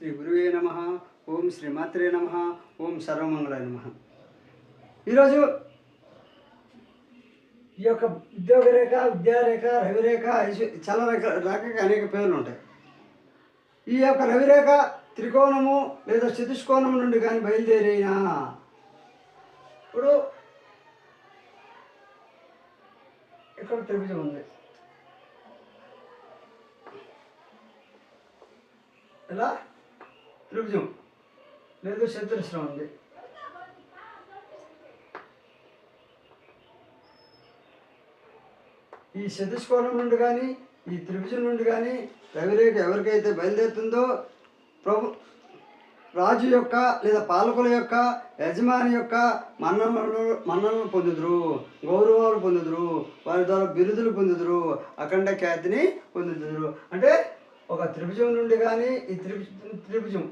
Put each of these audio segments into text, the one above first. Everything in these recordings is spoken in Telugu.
శ్రీ గురువే నమ. ఓం శ్రీ మాత్రే నమ. ఓం సర్వమంగళాయ నమ. ఈరోజు ఈ యొక్క ఉద్యోగ రేఖ, విద్యారేఖ, రవిరేఖ, చాలా రకాల అనేక పేర్లు ఉంటాయి. ఈ యొక్క రవిరేఖ త్రికోణము లేదా చతుష్కోణం నుండి కానీ బయలుదేరినా ఇప్పుడు ఇక్కడ త్రిభుజం ఉంది, ఇలా త్రిభుజం లేదు చతురస్రం ఉంది. ఈ చతుష్కోణం నుండి కానీ ఈ త్రిభుజం నుండి కానీ రవిరేఖ ఎవరికైతే బయలుదేరుతుందో రాజు యొక్క లేదా పాలకుల యొక్క యజమాని యొక్క మన్ననలు పొందుదురు, గౌరవాలు పొందుదురు, వారి ద్వారా బిరుదులు పొందుదురు, అఖండ ఖ్యాతిని పొందుదురు. అంటే ఒక త్రిభుజం నుండి కానీ ఈ త్రిభుజం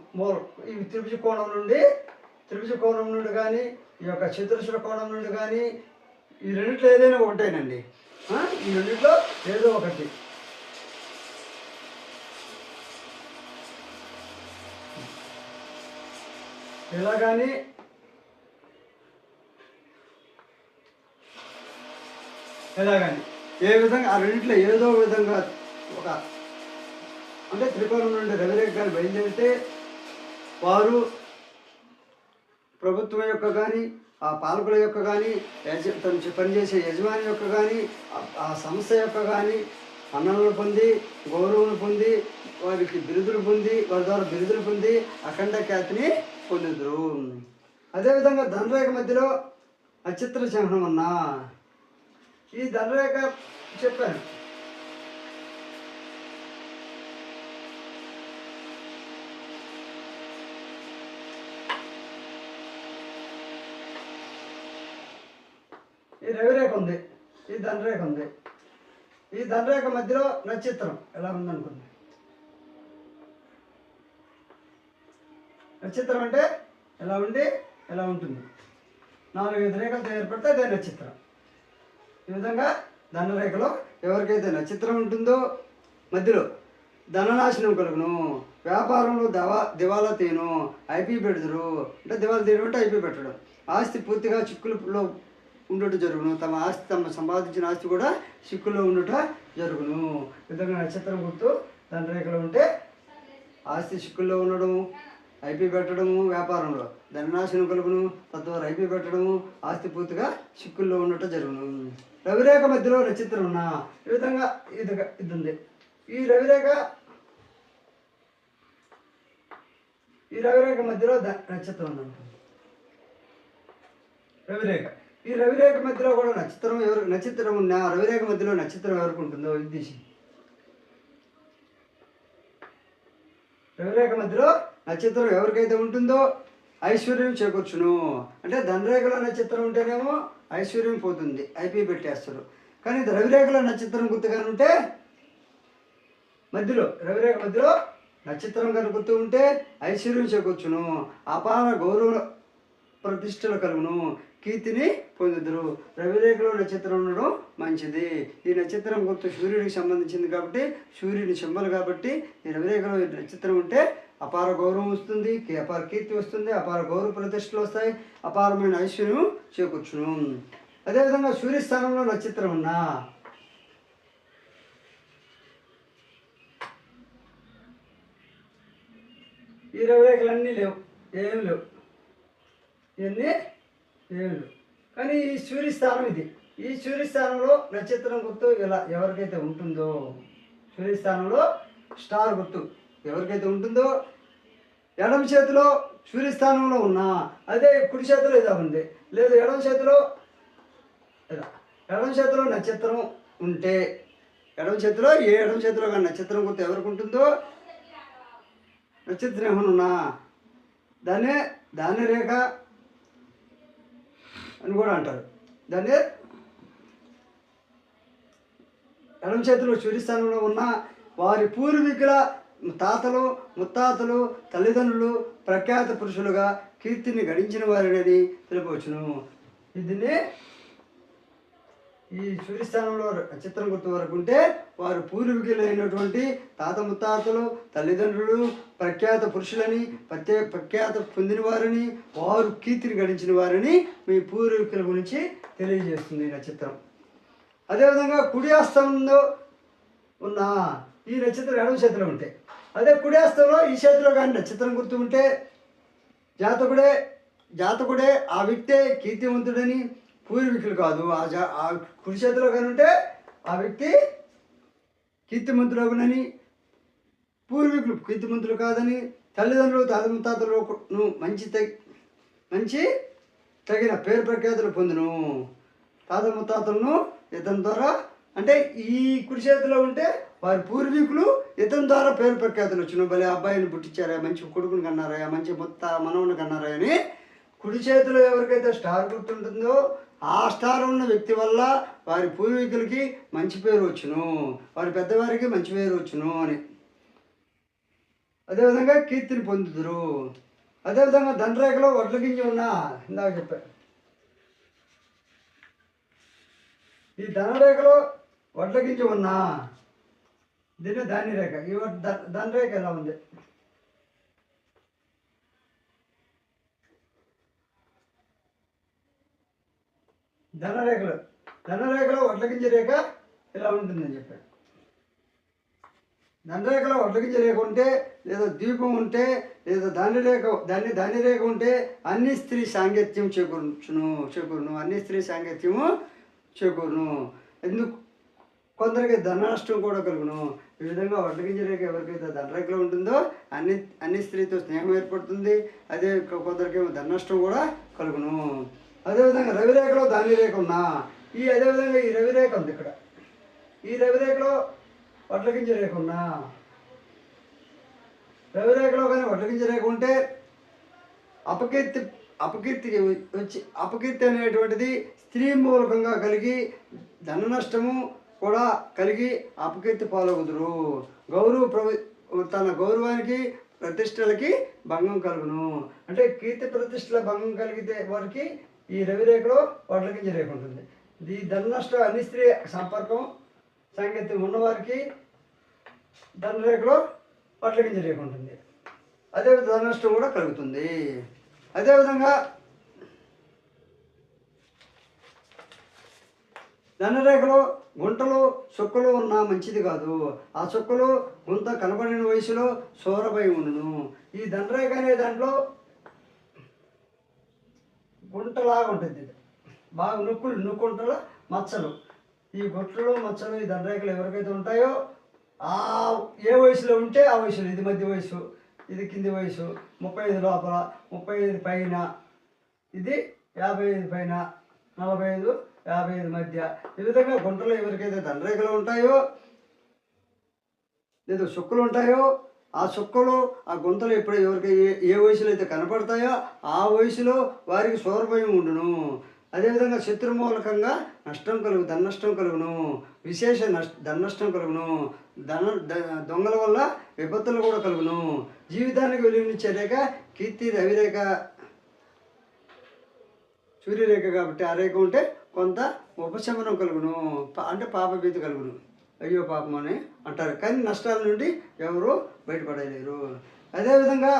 ఈ త్రిభుజ కోణం నుండి కానీ ఈ యొక్క చతురస్ర కోణం నుండి కానీ ఈ రెండిట్లో ఏదైనా ఒకటేనండి. ఈ రెండిట్లో ఏదో ఒకటి. ఇలా కానీ ఏ విధంగా ఆ రెండిట్లో ఏదో విధంగా ఒక అంటే త్రికోణం నుండి రవిరేఖ కానీ బయలుదేరితే వారు ప్రభుత్వం యొక్క కానీ ఆ పాలకుల యొక్క కానీ తను పనిచేసే యజమాని యొక్క కానీ ఆ సంస్థ యొక్క కానీ మన్ననలు పొంది, గౌరవం పొంది, వారికి బిరుదులు పొంది, వారి ద్వారా బిరుదులు పొంది అఖండ ఖ్యాతిని పొందుదురు. అదేవిధంగా ధనరేఖ మధ్యలో నక్షత్ర చిహ్నం ఉన్నా ఈ ధనరేఖ చెప్పాను. ఈ రవిరేఖ ఉంది, ఈ ధనరేఖ ఉంది. ఈ ధనరేఖ మధ్యలో నక్షత్రం ఎలా ఉందనుకుంది. నక్షత్రం అంటే ఎలా ఉండి ఎలా ఉంటుంది. 4-5 రేఖలతో ఏర్పడితే అదే నక్షత్రం. ఈ విధంగా ధనరేఖలో ఎవరికైతే నక్షత్రం ఉంటుందో మధ్యలో ధననాశనం కలుగును, వ్యాపారంలో దివాలా తీను, ఐపీ పెడుదురు. అంటే దివాలా తీయడం అంటే ఐపీ పెట్టడం. ఆస్తి పూర్తిగా చిక్కులలో ఉండట జరుగును. తమ సంపాదించిన ఆస్తి కూడా చిక్కుల్లో ఉండట జరుగును. విధంగా నక్షత్రం గుర్తు ధనరేఖలో ఉంటే ఆస్తి చిక్కుల్లో ఉండడము, ఐపీ పెట్టడము, వ్యాపారంలో ధననాశనం కలుగును, తద్వారా ఐపీ పెట్టడము, ఆస్తి పూర్తిగా చిక్కుల్లో ఉండట జరుగును. రవిరేఖ మధ్యలో నక్షత్రం ఉన్నా ఈ విధంగా ఇది ఉంది. ఈ రవిరేఖ మధ్యలో నక్షత్రం ఉంది. రవిరేఖ ఈ రవిరేఖ మధ్యలో కూడా నక్షత్రం ఉన్నా రవిరేఖ మధ్యలో నక్షత్రం ఎవరికి ఉంటుందో ఉద్దేశం. రవిరేఖ మధ్యలో నక్షత్రం ఎవరికైతే ఉంటుందో ఐశ్వర్యం చేకూర్చును. అంటే ధనరేఖలో నక్షత్రం ఉంటేనేమో ఐశ్వర్యం పోతుంది, ఐపీ పెట్టేస్తారు. కానీ రవిరేఖలో నక్షత్రం గుర్తుగా ఉంటే రవిరేఖ మధ్యలో నక్షత్రం కనుక గుర్తు ఉంటే ఐశ్వర్యం చేకూర్చును, అపార గౌరవ ప్రతిష్టలు కలుగును, కీర్తిని పొందుదురు. రవిరేఖలో నక్షత్రం ఉండడం మంచిది. ఈ నక్షత్రం గుర్తు సూర్యుడికి సంబంధించింది కాబట్టి, సూర్యుని సింబల్ కాబట్టి ఈ రవిరేఖలో నక్షత్రం ఉంటే అపార గౌరవం వస్తుంది, అపార కీర్తి వస్తుంది, అపార గౌరవ ప్రతిష్టలు వస్తాయి, అపారమైన ఐశ్వర్యం చేకూర్చును. అదేవిధంగా సూర్యస్థానంలో నక్షత్రం ఉన్నా ఈ రవిరేఖలన్నీ లేవు, ఏం లేవు, ఇవన్నీ ఏం లేవు. కానీ ఈ సూర్యస్థానం ఇది. ఈ సూర్యస్థానంలో నక్షత్రం గుర్తు ఇలా ఎవరికైతే ఉంటుందో, సూర్యస్థానంలో స్టార్ గుర్తు ఎవరికైతే ఉంటుందో, ఎడమ చేతిలో సూర్యస్థానంలో ఉన్నా అదే కుడి చేతిలో ఇలా ఉంది, లేదు ఎడమ చేతిలో నక్షత్రం ఉంటే ఎడమ చేతిలో కానీ నక్షత్రం గుర్తు ఎవరికి ఉంటుందో, నక్షత్రం ఏమైనా ఉన్నా దాన్ని రేఖ అని కూడా అంటారు. దాన్ని ఎడమ చేతిలో సూర్యస్థానంలో ఉన్న వారి పూర్వీకుల తాతలు, ముత్తాతలు, తల్లిదండ్రులు ప్రఖ్యాత పురుషులుగా కీర్తిని గడించిన వారిని తెలుపవచ్చును. దీన్ని ఈ సూర్యస్థానంలో నక్షత్రం గుర్తు వరకు ఉంటే వారు పూర్వీకులైనటువంటి తాత ముత్తాతలు తల్లిదండ్రులు ప్రఖ్యాత పురుషులని ప్రఖ్యాత పొందిన వారిని వారు కీర్తిని గడించిన వారిని మీ పూర్వీకుల గురించి తెలియజేస్తుంది ఈ నక్షత్రం. అదేవిధంగా కుడి హస్తంలో ఉన్న ఈ నక్షత్రం ఎడమ చేతిలో ఉంటే, అదే కుడి హస్తంలో ఈ చేతిలో కానీ నక్షత్రం గుర్తు ఉంటే జాతకుడే ఆ వ్యక్తే కీర్తివంతుడని, పూర్వీకులు కాదు. ఆ కుడి చేతిలో కానీ ఉంటే ఆ వ్యక్తి కీర్తిమంతుడగునని, పూర్వీకులు కీర్తిమంతులు కాదని, తల్లిదండ్రులు తాత ముత్తాతలను మంచి తగిన పేరు ప్రఖ్యాతులు పొందును. తాత ముత్తాతలను ఇతని ద్వారా, అంటే ఈ కుడి చేతిలో ఉంటే వారి పూర్వీకులు ఇతని ద్వారా పేరు ప్రఖ్యాతులు వచ్చిన, భలే అబ్బాయిని పుట్టించారా, మంచి కొడుకుని కన్నారా, మంచి మనవుని కన్నారా అని. కుడి చేతిలో ఎవరికైతే స్టార్ గుర్తుంటుందో ఆ స్టార్ ఉన్న వ్యక్తి వల్ల వారి పూర్వీకులకి మంచి పేరు వచ్చును, వారి పెద్దవారికి మంచి పేరు వచ్చును అని. అదేవిధంగా కీర్తిని పొందుదురు. అదేవిధంగా దండరేఖలో వడ్ల గింజ ఉన్న, ఇందాక చెప్పారు, ఈ ధనరేఖలో వడ్ల గింజ ఉన్నా దీన్ని ధాన్య రేఖ. ఈ ధనరేఖ ఎలా ఉంది? ధనరేఖలో వడ్ల గింజ రేఖ ఇలా ఉంటుందని చెప్పాడు. ధనరేఖలో వడ్ల గింజ రేఖ ఉంటే, లేదా దీపం ఉంటే, లేదా ధాన్య రేఖ ఉంటే అన్ని స్త్రీ సాంగత్యం చేకూరును, అన్ని స్త్రీ సాంగత్యము చేకూరును. ఎందుకు? కొందరికి ధన నష్టం కూడా కలుగును. ఈ విధంగా వడ్ల గింజ రేఖ ఎవరికైతే ధనరేఖలో ఉంటుందో అన్ని స్త్రీతో స్నేహం ఏర్పడుతుంది. అదే కొందరికి ధన నష్టం కూడా కలుగును. అదేవిధంగా రవిరేఖలో ధాన్యరేఖ ఉన్నా, అదేవిధంగా ఈ రవిరేఖ ఉంది ఇక్కడ, ఈ రవిరేఖలో వడ్ల గింజ రేఖ ఉన్నా, రవిరేఖలో కానీ వడ్ల గింజ రేఖ ఉంటే అపకీర్తి అనేటువంటిది స్త్రీ మూలకంగా కలిగి ధన నష్టము కూడా కలిగి అపకీర్తి పాలవుదురు. తన గౌరవానికి ప్రతిష్టలకి భంగం కలుగును. అంటే కీర్తి ప్రతిష్టల భంగం కలిగితే వారికి ఈ రవిరేఖలో వడ్ల గింజ రేఖ ఉంటుంది. ఈ ధన నష్టం అన్ని స్త్రీ సంపర్కం సాంగత్యం ఉన్నవారికి ధనరేఖలో వడ్ల గింజ రేఖ ఉంటుంది. అదేవిధంగా ధన నష్టం కూడా కలుగుతుంది. అదేవిధంగా ధనరేఖలో గుంటలు చుక్కలు ఉన్నా మంచిది కాదు. ఆ చుక్కలు గుంత కనబడిన వయసులో సోరభై ఉండును. ఈ ధనరేఖ అనే దాంట్లో గుంటలాగా ఉంటుంది, బాగా నూకుంటల మచ్చలు. ఈ గుంటలు మచ్చలు ఈ ధనరేఖలు ఎవరికైతే ఉంటాయో ఏ వయసులో ఉంటే ఆ వయసులో, ఇది మధ్య వయసు, ఇది కింది వయసు, 35 లోపల, 35 పైన, ఇది 55 పైన, 45, 55 మధ్య, ఈ విధంగా గుంటలు ఎవరికైతే ధనరేఖలు ఉంటాయో లేదా చుక్కలు ఉంటాయో ఆ చుక్కలు ఆ గుంతలు ఎప్పుడు ఎవరికి ఏ వయసులో అయితే కనపడతాయో ఆ వయసులో వారికి సౌరభయం ఉండును. అదేవిధంగా శత్రుమూలకంగా ధన నష్టం కలుగును, విశేష ధన నష్టం కలుగును, దొంగల వల్ల విపత్తులు కూడా కలుగును. జీవితానికి వెలుగునిచ్చే రేఖ కీర్తి రవిరేఖ, సూర్యరేఖ కాబట్టి ఆ రేఖ ఉంటే కొంత ఉపశమనం కలుగును, అంటే పాపభీతి కలుగును. అయ్యో పాపం అని అంటారు, కానీ నష్టాల నుండి ఎవరు బయటపడలేరు. అదేవిధంగా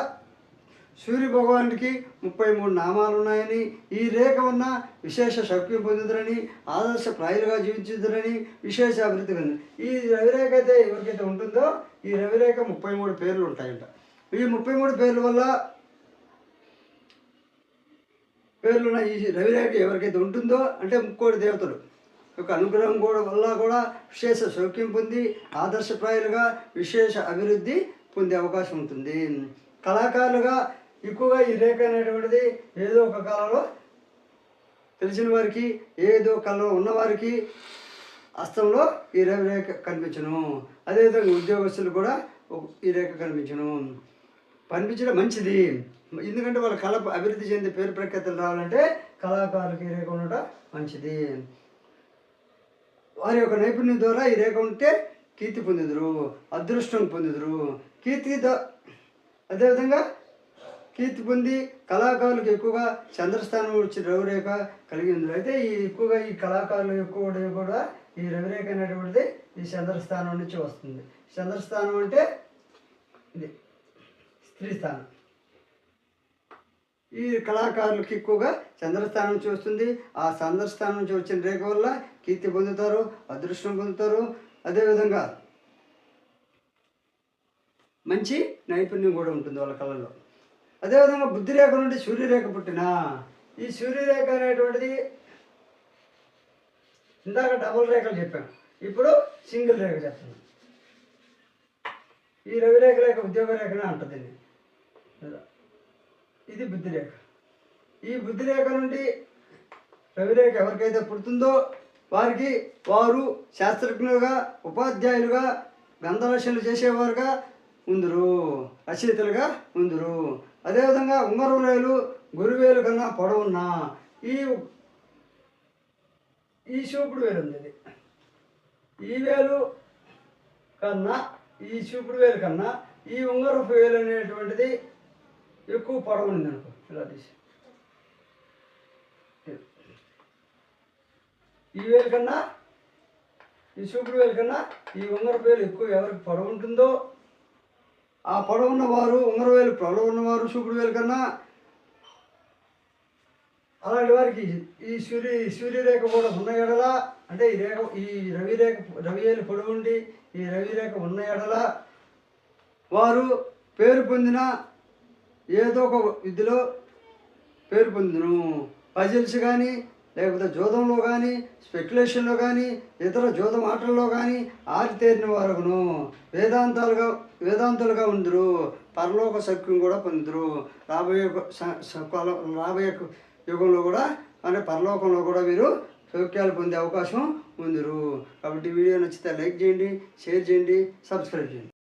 సూర్య భగవానుడికి 33 నామాలు ఉన్నాయని, ఈ రేఖ ఉన్న విశేష సౌఖ్యం పొందుదరని, ఆదర్శ ప్రాయులుగా జీవించుదరని, విశేష అభివృద్ధి కలిగి. ఈ రవిరేఖ అయితే ఎవరికైతే ఉంటుందో ఈ రవిరేఖ 33 పేర్లు ఉంటాయంట. ఈ 33 పేర్ల వల్ల పేర్లున్న ఈ రవిరేఖ ఎవరికైతే ఉంటుందో అంటే 30 దేవతలు యొక్క అనుగ్రహం వల్ల కూడా విశేష సౌఖ్యం పొంది ఆదర్శప్రాయులుగా విశేష అభివృద్ధి పొందే అవకాశం ఉంటుంది. కళాకారులుగా ఎక్కువగా ఈ రేఖ అనేటువంటిది ఏదో ఒక కాలంలో తెలిసిన వారికి, ఏదో కళలో ఉన్నవారికి హస్తంలో ఈ రవిరేఖ కనిపించను. అదేవిధంగా ఉద్యోగస్తులు కూడా ఈ రేఖ కనిపించడం మంచిది. ఎందుకంటే వాళ్ళ కళ అభివృద్ధి చెంది పేరు ప్రఖ్యాతులు రావాలంటే కళాకారులకు ఈ రేఖ ఉండటం మంచిది. వారి యొక్క నైపుణ్యం ద్వారా ఈ రేఖ ఉంటే కీర్తి పొందుదురు, అదృష్టం పొందుదురు. అదేవిధంగా కీర్తి పొంది కళాకారులకు ఎక్కువగా చంద్రస్థానం వచ్చి రవిరేఖ కలిగి ఉంది. అయితే ఎక్కువగా ఈ కళాకారులు ఎక్కువ కూడా ఈ రవిరేఖ అనేటువంటిది ఈ చంద్రస్థానం నుంచి వస్తుంది. చంద్రస్థానం అంటే ఇది స్త్రీ స్థానం. ఈ కళాకారులకు ఎక్కువగా చంద్రస్థానం నుంచి వస్తుంది. ఆ చంద్రస్థానం నుంచి వచ్చిన రేఖ వల్ల కీర్తి పొందుతారు, అదృష్టం పొందుతారు. అదేవిధంగా మంచి నైపుణ్యం కూడా ఉంటుంది వాళ్ళ కళలో. అదేవిధంగా బుద్ధిరేఖ నుండి సూర్యరేఖ పుట్టిన ఈ సూర్యరేఖ అనేటువంటిది ఇందాక డబుల్ రేఖలు చెప్పాను, ఇప్పుడు సింగిల్ రేఖ చెప్తాను. ఈ రవిరేఖ రేఖ ఉద్యోగ రేఖనే అంటుంది. ఇది బుద్ధిరేఖ. ఈ బుద్ధిరేఖ నుండి రవిరేఖ ఎవరికైతే పుడుతుందో వారు శాస్త్రజ్ఞులుగా, ఉపాధ్యాయులుగా, గ్రంథరచనలు చేసేవారుగా ఉందరు, రచయితలుగా ఉందరు. అదేవిధంగా ఉంగరం వేలు గురువేలు కన్నా పొడవున్న ఈ చూపుడు వేలు ఉంది. ఈ వేలు కన్నా ఈ చూపుడు వేలు కన్నా ఈ ఉంగరపు వేలు అనేటువంటిది ఎక్కువ పొడవు ఉంది అనుకో. ఇలా తీసి ఈ వేలు కన్నా ఈ చూపుడు వేలు కన్నా ఈ ఉంగరపు వేలు ఎక్కువ ఎవరికి పొడవు ఉంటుందో ఆ పొడవున్న వారు, ఉంగర వేలు పొడవు ఉన్నవారు చూపుడు వేలు కన్నా, అలాంటి వారికి ఈ సూర్యరేఖ కూడా ఉన్న ఎడల, అంటే ఈ రవిరేఖ పొడవు ఉండి ఈ రవిరేఖ ఉన్న ఎడల వారు పేరు పొందిన ఏదో ఒక విధిలో పేరు పొందును. పజిల్స్ కానీ, లేకపోతే జూదంలో కానీ, స్పెక్యులేషన్లో కానీ, ఇతర జూదం ఆటల్లో కానీ ఆరితేరిన వారును వేదాంతులుగా ఉందరు. పరలోక సఖ్యం కూడా పొందురు. రాబోయే యుగంలో కూడా, అంటే పరలోకంలో కూడా వీరు సౌఖ్యాలు పొందే అవకాశం ఉందరు. కాబట్టి వీడియో నచ్చితే లైక్ చేయండి, షేర్ చేయండి, సబ్స్క్రైబ్ చేయండి.